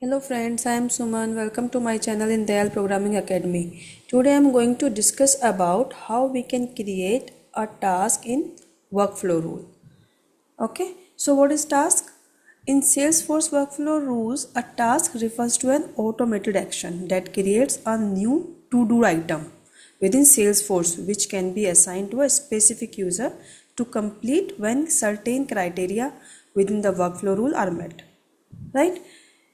Hello friends, I am Suman. Welcome to my channel in Dayal Programming Academy. Today I am going to discuss about how we can create a task in workflow rule. Okay, so what is task? In Salesforce workflow rules, a task refers to an automated action that creates a new to-do item within Salesforce which can be assigned to a specific user to complete when certain criteria within the workflow rule are met. Right?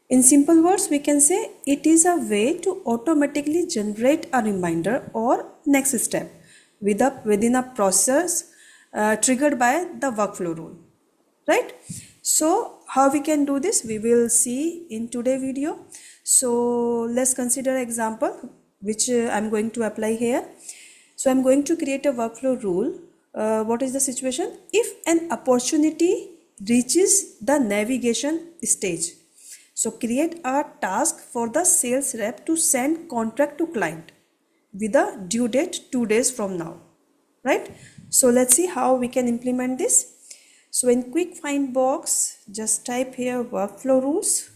In simple words, we can say it is a way to automatically generate a reminder or next step within a process triggered by the workflow rule. Right? So how we can do this, we will see in today's video. So let's consider example which I'm going to apply here. So I'm going to create a workflow rule. What is the situation? If an opportunity reaches the navigation stage, so create a task for the sales rep to send contract to client with a due date 2 days from now, right? So let's see how we can implement this. So in quick find box, just type here workflow rules.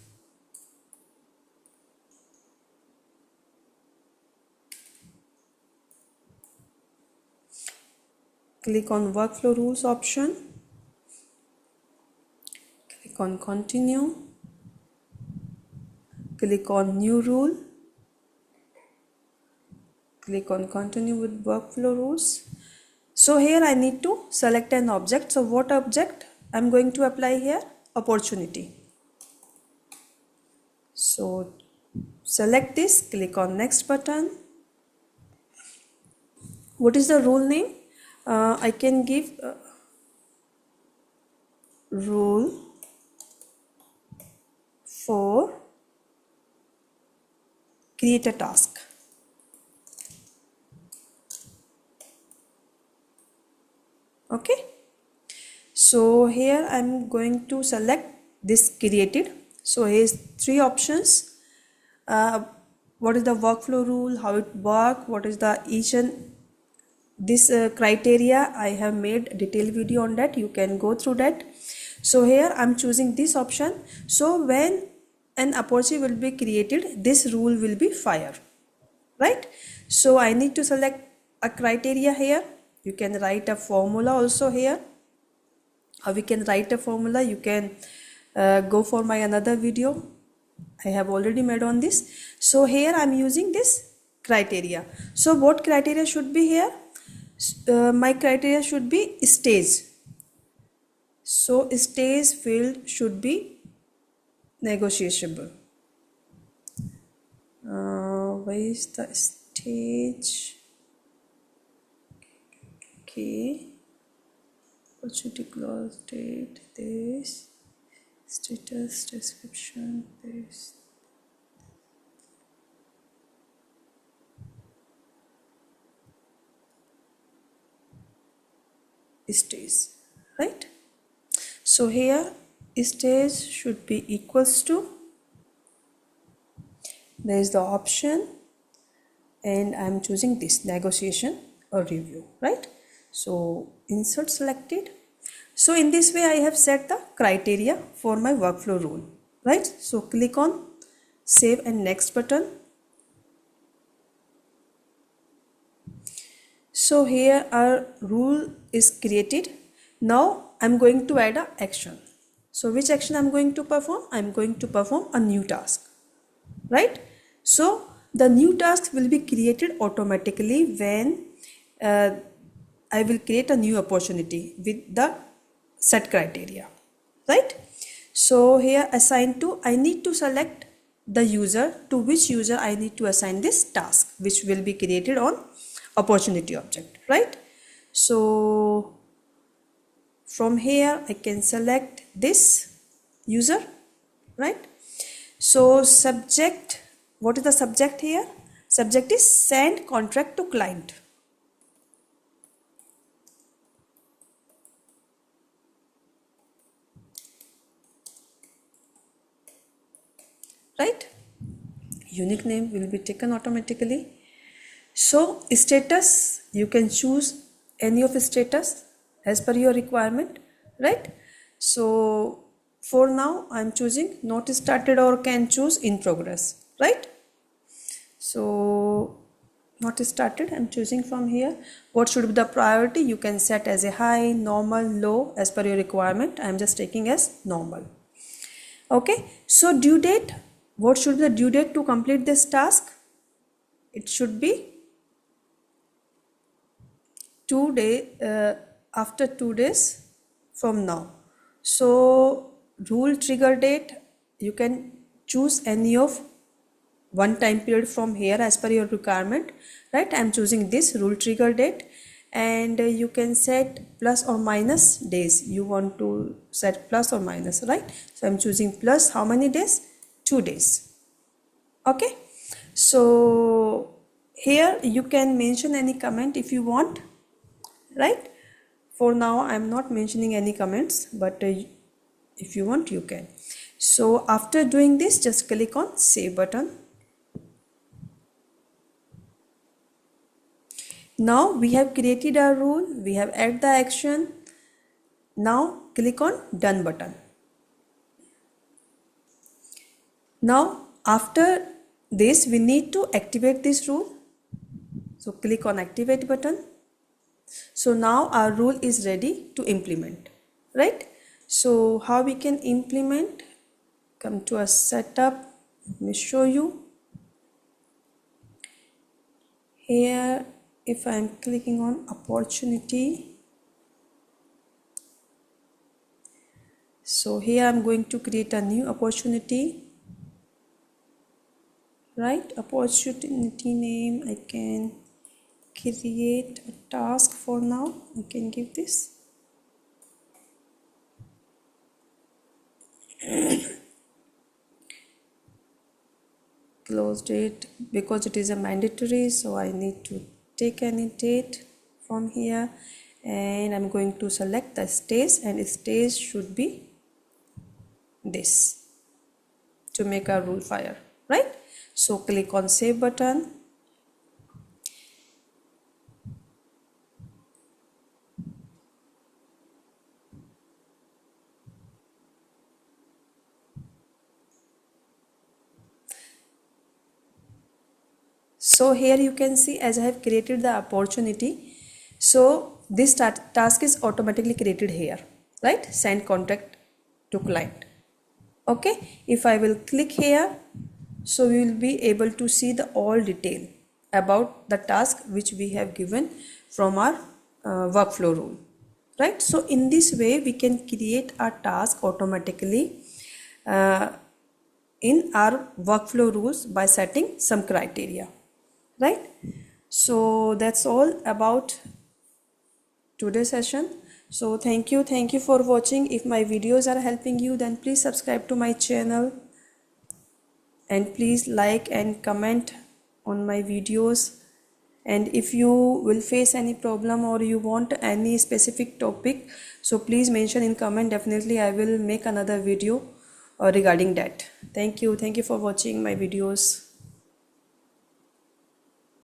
Click on workflow rules option. Click on continue. Click on new rule. Click on continue with workflow rules. So here I need to select an object. So what object I'm going to apply here? Opportunity. So select this, click on next button. What is the rule name? I can give rule for create a task. Okay. So here I'm going to select this created. So here's three options. What is the workflow rule, how it work, what is the each and this criteria. I have made detailed video on that, you can go through that. So here I'm choosing this option. So when an opportunity will be created, this rule will be fire, right? So I need to select a criteria here. You can write a formula also here. How we can write a formula, you can go for my another video I have already made on this. So here I'm using this criteria. So what criteria should be here? My criteria should be stage. So stage field should be negotiable. Where is the stage? Okay. Opportunity clause date, this status description, this stage, right? So here stage should be equals to, there is the option and I'm choosing this negotiation or review, right? So insert selected. So in this way I have set the criteria for my workflow rule, right? So click on save and next button. So here our rule is created. Now I'm going to add an action. So which action I'm going to perform? I'm going to perform a new task, right? So the new task will be created automatically when I will create a new opportunity with the set criteria, right? So here assign to, I need to select the user to which user I need to assign this task which will be created on opportunity object, right? So from here I can select this user, right? So subject, what is the subject here? Subject is send contract to client. Right? Unique name will be taken automatically. So status, you can choose any of status as per your requirement, right? So for now I'm choosing not started, or can choose in progress, right? So not started, I'm choosing from here. What should be the priority? You can set as a high, normal, low, as per your requirement. I'm just taking as normal. Okay, so due date, what should be the due date to complete this task? It should be after 2 days from now. So rule trigger date, you can choose any of one time period from here as per your requirement, right? I'm choosing this rule trigger date, and you can set plus or minus days. You want to set plus or minus, right? So I'm choosing plus how many days? 2 days. Okay, so here you can mention any comment if you want, right? For now I'm not mentioning any comments, but if you want you can. So after doing this, just click on save button. Now we have created our rule, we have added the action. Now click on done button. Now after this we need to activate this rule. So click on activate button. So now our rule is ready to implement, right? So how we can implement? Come to a setup. Let me show you. Here, if I am clicking on opportunity, so here I am going to create a new opportunity, right? Opportunity name, I can create a task. For now I can give this. Close date, because it is a mandatory, so I need to take any date from here, and I'm going to select the stage, and stage should be this to make our rule fire, right? So click on save button. So here you can see, as I have created the opportunity, so this task is automatically created here, right? Send contact to client. Okay, if I will click here, so we will be able to see the all detail about the task which we have given from our workflow rule, right? So in this way we can create a task automatically in our workflow rules by setting some criteria, right? So that's all about today's session. So thank you for watching. If my videos are helping you, then please subscribe to my channel, and please like and comment on my videos. And if you will face any problem or you want any specific topic, so please mention in comment. Definitely I will make another video regarding that. Thank you for watching my videos.